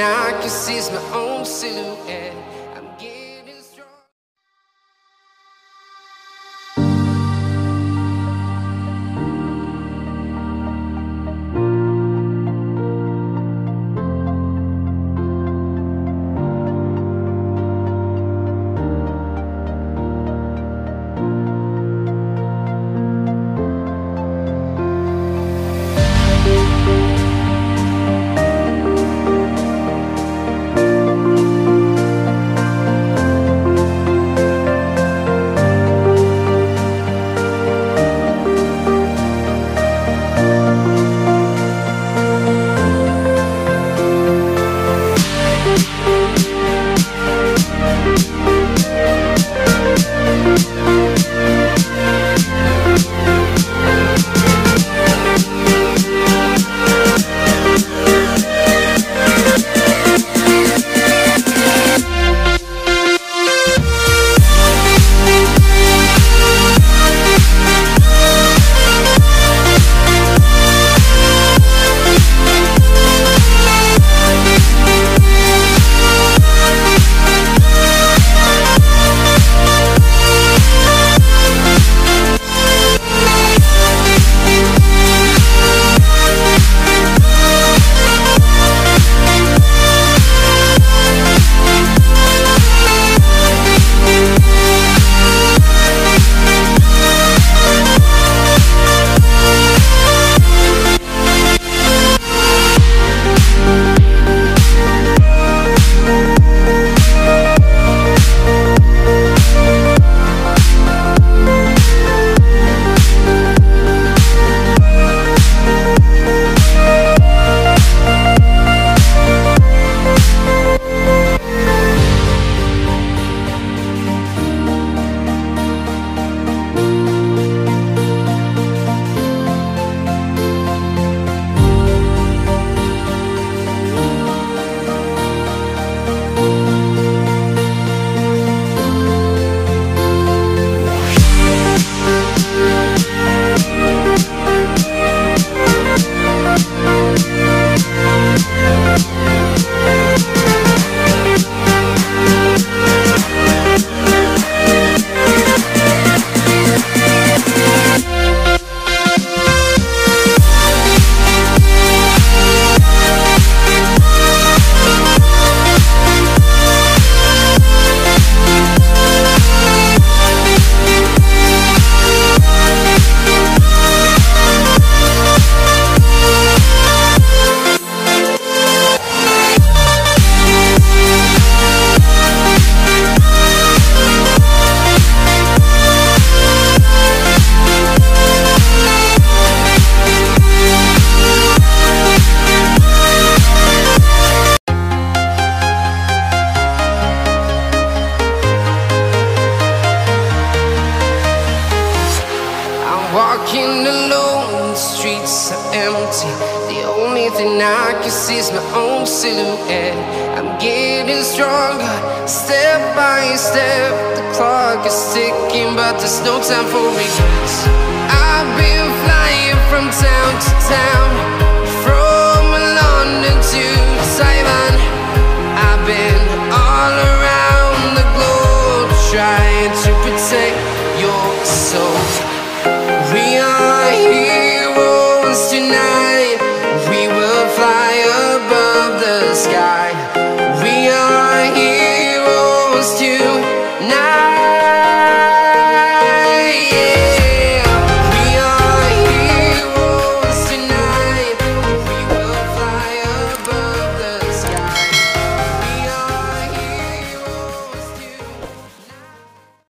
I can see is my own silhouette. I'm getting strong. Walking alone, the streets are empty. The only thing I can see is my own silhouette. I'm getting stronger, step by step. The clock is ticking, but there's no time for regrets. I've been flying from town to town, from London to Taiwan.